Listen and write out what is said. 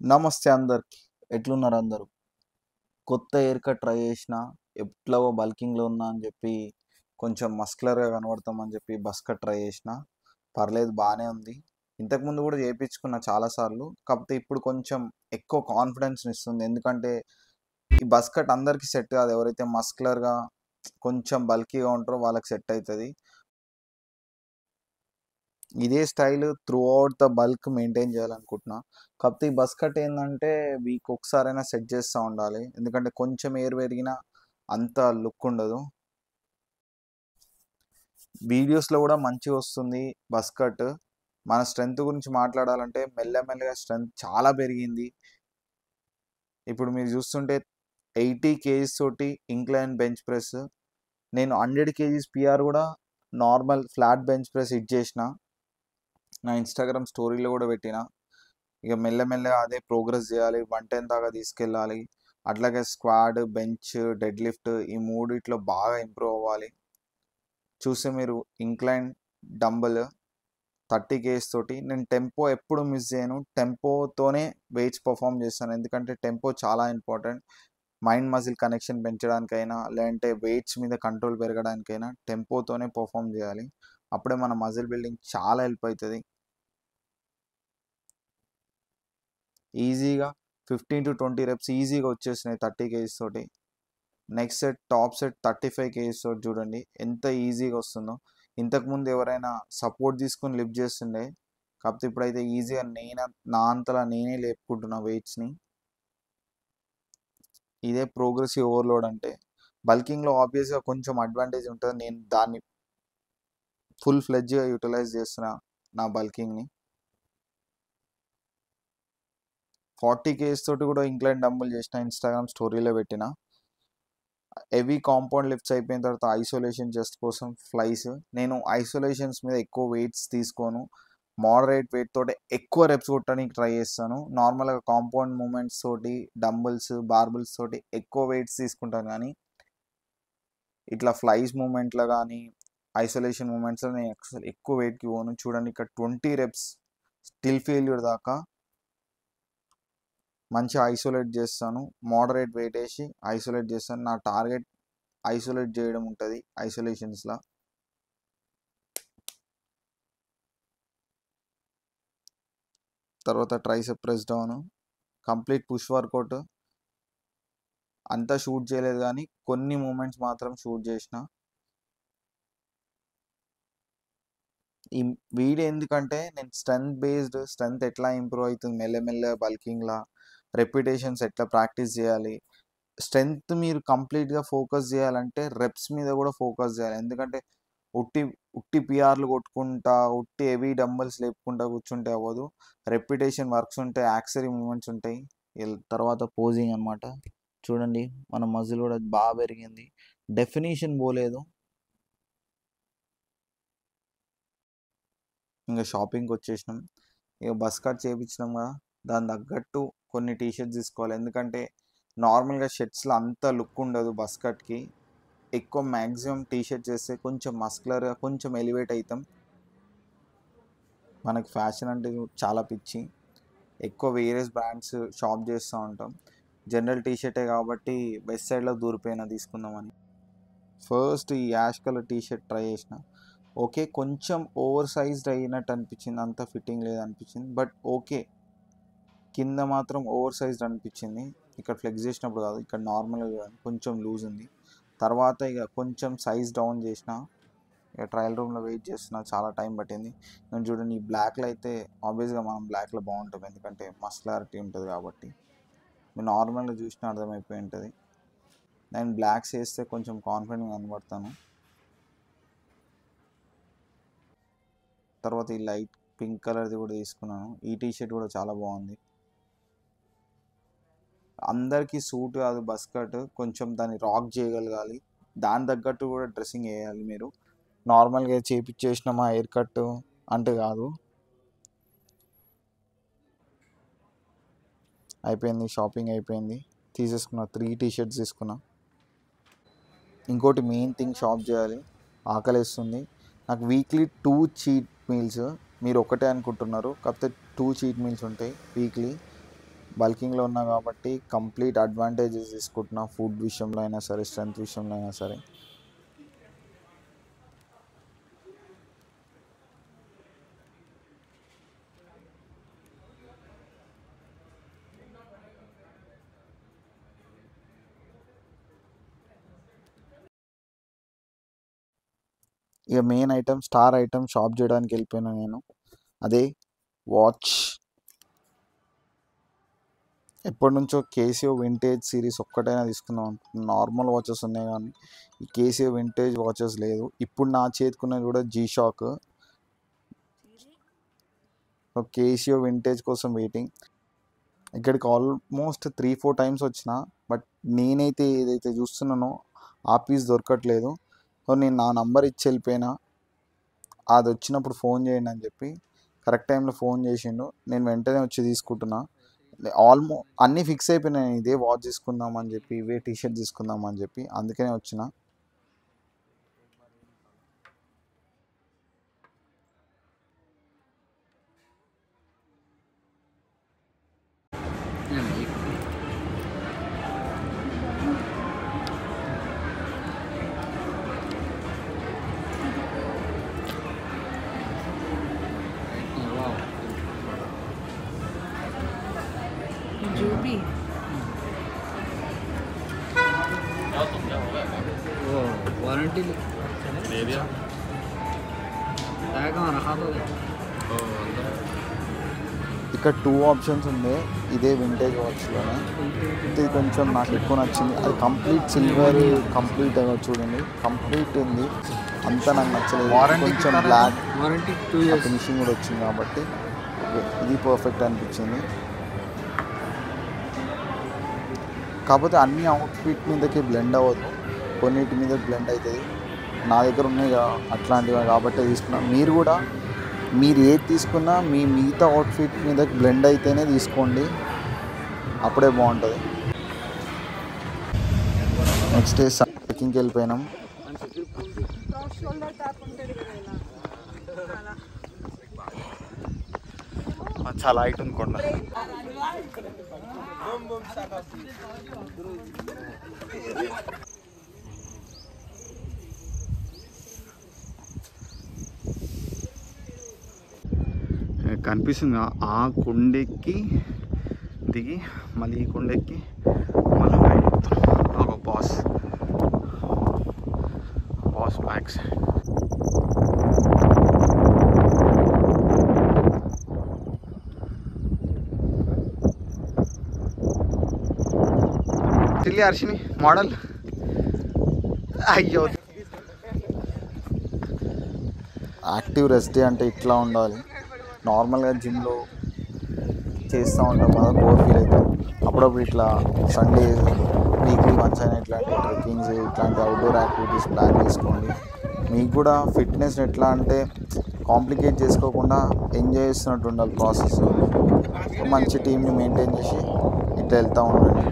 నమస్తే అందరికి. ఎట్లున్నారు అందరూ? కొత్త హెయిర్ కట్ ట్రై చేసిన. ఎట్లాగో బల్కింగ్‌లో ఉన్నా అని చెప్పి కొంచెం మస్కులర్‌గా కనబడతామని చెప్పి బస్ కట్ ట్రై చేసిన. పర్లేదు బానే ఉంది. ఇంతకుముందు కూడా చేపించుకున్న చాలా సార్లు. కాకపోతే ఇప్పుడు కొంచెం ఎక్కువ కాన్ఫిడెన్స్‌నిస్తుంది. ఎందుకంటే ఈ బస్ కట్ అందరికి సెట్ కాదు. ఎవరైతే మస్కులర్‌గా కొంచెం బల్కీగా ఉంటారో వాళ్ళకి సెట్ అయితది. ఇదే style through out the bulk maintain చేయాలనుకుంటున్నా. కాకపోతే ఈ బస్ కట్ ఏందంటే వీక్ ఒకసారైనా సెట్ చేస్తా ఉండాలి. ఎందుకంటే కొంచెం ఎయిర్ పెరిగినా అంత లుక్ ఉండదు. వీడియోస్‌లో కూడా మంచిగా వస్తుంది బస్ కట్. మన స్ట్రెంత్ గురించి మాట్లాడాలంటే మెల్లమెల్లగా స్ట్రెంత్ చాలా పెరిగింది. ఇప్పుడు మీరు చూస్తుంటే 80 కేజీస్ తోటి ఇంక్లైన్ బెంచ్ ప్రెస్. నేను 100 కేజీస్ పీఆర్ కూడా normal flat bench press hit చేసిన. నా ఇన్‌స్టాగ్రామ్ స్టోరీలో కూడా పెట్టిన. ఇక మెల్లమెల్లగా అదే ప్రోగ్రెస్ చేయాలి. 110 దాకా తీసుకెళ్ళాలి. అట్లాగే స్క్వాడ్, బెంచ్, డెడ్ లిఫ్ట్ ఈ మూడిట్లో బాగా ఇంప్రూవ్ అవ్వాలి. చూస్తే మీరు ఇంక్లైన్ డంబుల్ 30 కేజీస్ తోటి నేను టెంపో ఎప్పుడు మిస్ చేయను. టెంపోతోనే వెయిట్స్ పర్ఫామ్ చేస్తాను. ఎందుకంటే టెంపో చాలా ఇంపార్టెంట్. మైండ్ మజిల్ కనెక్షన్ పెంచడానికైనా లేదంటే వెయిట్స్ మీద కంట్రోల్ పెరగడానికైనా టెంపోతోనే పర్ఫామ్ చేయాలి. అప్పుడే మన మజిల్ బిల్డింగ్ చాలా హెల్ప్ అవుతుంది. ఈజీగా 15-20 రెప్స్ ఈజీగా వచ్చేసినాయి 30 కేజీస్ తోటి. Next set top set 35 kgs తోటి చూడండి ఎంత ఈజీగా వస్తుందో. ఇంతకుముందు ఎవరైనా సపోర్ట్ తీసుకొని లిఫ్ట్ చేస్తుండే. కాకపోతే ఇప్పుడైతే ఈజీగా నా అంతలా నేనే లేపుకుంటున్నా వెయిట్స్ని. ఇదే ప్రోగ్రెసివ్ ఓవర్లోడ్ అంటే. బల్కింగ్లో ఆబ్వియస్గా కొంచెం అడ్వాంటేజ్ ఉంటుంది. నేను దాన్ని ఫుల్ ఫ్లెడ్జ్గా యూటిలైజ్ చేస్తున్నా నా బల్కింగ్ని. 40 కేజీస్ తోటి కూడా ఇంక్లైన్ డంబుల్ చేసిన. ఇన్స్టాగ్రామ్ స్టోరీలో పెట్టిన. హెవీ కాంపౌండ్ లిఫ్ట్స్ అయిపోయిన తర్వాత ఐసోలేషన్ చెస్ట్ కోసం ఫ్లైస్. నేను ఐసోలేషన్స్ మీద ఎక్కువ వెయిట్స్ తీసుకోను. మోడరేట్ వెయిట్ తోటి ఎక్కువ రెప్స్ కొట్టడానికి ట్రై చేస్తాను. నార్మల్గా కాంపౌండ్ మూమెంట్స్ తోటి డంబుల్స్, బార్బుల్స్ తోటి ఎక్కువ వెయిట్స్ తీసుకుంటాను. కానీ ఇట్లా ఫ్లైస్ మూమెంట్లో కానీ ఐసోలేషన్ మూమెంట్స్లో నేను ఎక్కువ వెయిట్కి పోను. చూడండి ఇక్కడ 20 రెప్స్ స్టిల్ ఫెయిల్యూర్ దాకా మంచిగా ఐసోలేట్ చేస్తాను. మోడరేట్ వెయిట్ వేసి ఐసోలేట్ చేస్తాను. నా టార్గెట్ ఐసోలేట్ చేయడం ఉంటుంది ఐసోలేషన్స్లో. తర్వాత tricep press down complete push workout. అంతా షూట్ చేయలేదు కానీ కొన్ని మూమెంట్స్ మాత్రం షూట్ చేసిన. ఈ వీడియో ఎందుకంటే నేను స్ట్రెంత్ ఎట్లా ఇంప్రూవ్ అవుతుంది మెల్లమెల్ల బల్కింగ్లా, రెప్యుటేషన్స్ ఎట్లా ప్రాక్టీస్ చేయాలి. స్ట్రెంత్ మీరు కంప్లీట్గా ఫోకస్ చేయాలంటే రెప్స్ మీద కూడా ఫోకస్ చేయాలి. ఎందుకంటే ఉట్టి ఉట్టి పిఆర్లు కొట్టుకుంటా ఉట్టి హెవీ డంబల్స్ లేపుకుంటా కూర్చుంటే అవ్వదు. రెప్యుటేషన్ వర్క్స్ ఉంటాయి, యాక్సరీ మూమెంట్స్ ఉంటాయి. తర్వాత పోజింగ్ అనమాట. చూడండి మన మజిల్ కూడా బాగా పెరిగింది. డెఫినేషన్ పోలేదు. ఇంకా షాపింగ్కి వచ్చేసినాం. ఇక బస్ కట్ చేయించినాం కదా, దాని తగ్గట్టు కొన్ని టీషర్ట్స్ తీసుకోవాలి. ఎందుకంటే నార్మల్గా షర్ట్స్లో అంత లుక్ ఉండదు బస్ కట్కి. ఎక్కువ మ్యాక్సిమం టీషర్ట్ చేస్తే కొంచెం మస్కులర్గా కొంచెం ఎలివేట్ అవుతాం. మనకి ఫ్యాషన్ అంటే చాలా పిచ్చి. ఎక్కువ వేరియస్ బ్రాండ్స్ షాప్ చేస్తూ ఉంటాం. జనరల్ టీషర్టే కాబట్టి వెస్ట్ సైడ్లో దూరిపోయినా తీసుకుందామని ఫస్ట్ ఈ యాష్ కలర్ టీషర్ట్ ట్రై చేసిన. ఓకే కొంచెం ఓవర్ సైజ్డ్ అయినట్టు అనిపించింది. అంత ఫిట్టింగ్ లేదు అనిపించింది. బట్ ఓకే కింద మాత్రం ఓవర్ సైజ్డ్ అనిపించింది. ఇక్కడ ఫ్లెక్స్ చేసినప్పుడు కాదు, ఇక్కడ నార్మల్గా కొంచెం లూజ్ ఉంది. తర్వాత ఇక కొంచెం సైజ్ డౌన్ చేసిన. ఇక ట్రయల్ రూమ్లో వెయిట్ చేస్తున్నా, చాలా టైం పట్టింది. నేను చూడండి ఈ బ్లాక్లో అయితే ఆబ్వియస్గా మనం బ్లాక్లో బాగుంటాం. ఎందుకంటే మస్కులారిటీ ఉంటుంది కాబట్టి. మీరు నార్మల్గా చూసినా అర్థమైపోయి ఉంటుంది. నేను బ్లాక్స్ వేస్తే కొంచెం కాన్ఫిడెంట్గా కనబడతాను. తర్వాత ఈ లైట్ పింక్ కలర్ది కూడా తీసుకున్నాను. ఈ టీషర్ట్ కూడా చాలా బాగుంది. అందరికీ సూట్ కాదు బస్ కట్. కొంచెం దాన్ని రాక్ చేయగలగాలి. దాని తగ్గట్టు కూడా డ్రెస్సింగ్ వేయాలి. మీరు నార్మల్గా చేపించేసినామా హెయిర్ కట్ అంటే కాదు. అయిపోయింది, షాపింగ్ అయిపోయింది. తీసేసుకున్నా 3 టీషర్ట్స్ తీసుకున్నా. ఇంకోటి మెయిన్ థింగ్ షాప్ చేయాలి. ఆకలిస్తుంది నాకు. Weekly 2 cheat meals. మీరు ఒకటే అనుకుంటున్నారు, కాకపోతే 2 చీట్ మీల్స్ ఉంటాయి వీక్లీ. బల్కింగ్లో ఉన్నా కాబట్టి కంప్లీట్ అడ్వాంటేజెస్ తీసుకుంటున్నా, ఫుడ్ విషయంలో అయినా సరే, స్ట్రెంత్ విషయంలో అయినా సరే. ఇక main item, star item shop చేయడానికి వెళ్ళిపోయినా నేను. అదే వాచ్. ఎప్పటి నుంచో కేసియో వింటేజ్ సిరీస్ ఒక్కటైనా తీసుకుందాం అనుకుంటున్నాను. నార్మల్ వాచెస్ ఉన్నాయి కానీ ఈ కేసియో వింటేజ్ వాచెస్ లేదు. ఇప్పుడు నా చేతికున్నది కూడా జీ షాక్. కేసియో వింటేజ్ కోసం వెయిటింగ్. ఇక్కడికి ఆల్మోస్ట్ 3-4 టైమ్స్ వచ్చిన, బట్ నేనైతే ఏదైతే చూస్తున్నానో ఆ పీస్ దొరకట్లేదు. సో నేను నా నంబర్ ఇచ్చి వెళ్ళిపోయినా, అది వచ్చినప్పుడు ఫోన్ చేయండి అని చెప్పి. కరెక్ట్ టైంలో ఫోన్ చేసిండు, నేను వెంటనే వచ్చి తీసుకుంటున్నా. అన్నీ ఫిక్స్ అయిపోయినాయి, ఇదే వాచ్ తీసుకుందామని చెప్పి, ఇవే టీషర్ట్ తీసుకుందామని చెప్పి, అందుకనే వచ్చిన. वारंटी ले दिया कहाँ रखा तो ఇక్కడ 2 ఆప్షన్స్ ఉంది ఇదే వింటేజ్ వాచ్లోనే. ఇది కొంచెం నాకు ఎక్కువ నచ్చింది. అది కంప్లీట్ సిల్వర్, కంప్లీట్ చూడండి, కంప్లీట్ ఉంది. అంతా నాకు నచ్చలేదు. కొంచెం బ్లాక్ वारंटी 2 years ఫినిషింగ్ కూడా వచ్చింది కాబట్టి ఇది పర్ఫెక్ట్ అనిపించింది. కాకపోతే అన్ని అవుట్ఫిట్ మీదకి బ్లెండ్ అవ్వదు, కొన్నిటి మీద బ్లెండ్ అవుతుంది. నా దగ్గర ఉన్నాయి అట్లాంటివి కాబట్టి తీసుకున్నాను. మీరు కూడా మీరు ఏది తీసుకున్నా మీ మిగతా అవుట్ఫిట్ మీద బ్లెండ్ అయితేనే తీసుకోండి, అప్పుడే బాగుంటుంది. నెక్స్ట్ డే ట్రెక్కింగ్కి వెళ్ళిపోయినాం. చాలా హైట్ ఉంది కొండ. కనిపిస్తుంది ఆ కొండెక్కి దిగి మళ్ళీ ఈ కొండెక్కి మళ్ళీ ఒక బాస్ బ్యాక్ సైడ్. తిల్లి అర్షిని మోడల్. అయ్యో, యాక్టివ్ రెస్ట్ డే అంటే ఇట్లా ఉండాలి. నార్మల్గా జిమ్లో చేస్తూ ఉంటాం కదా, బోర్ ఫీల్ అవుతాం. అప్పుడప్పుడు ఇట్లా సండే వీక్లీ వన్స్ అయినా ఇట్లాంటి ట్రెక్కింగ్స్, ఇట్లాంటి అవుట్డోర్ యాక్టివిటీస్ ప్లాన్ చేసుకోండి. మీకు కూడా ఫిట్నెస్ ఎట్లా అంటే కాంప్లికేట్ చేసుకోకుండా ఎంజాయ్ చేస్తున్నట్టు ఉండాలి ప్రాసెస్. మంచి టీంని మెయింటైన్ చేసి ఇట్లా వెళ్తూ ఉండండి.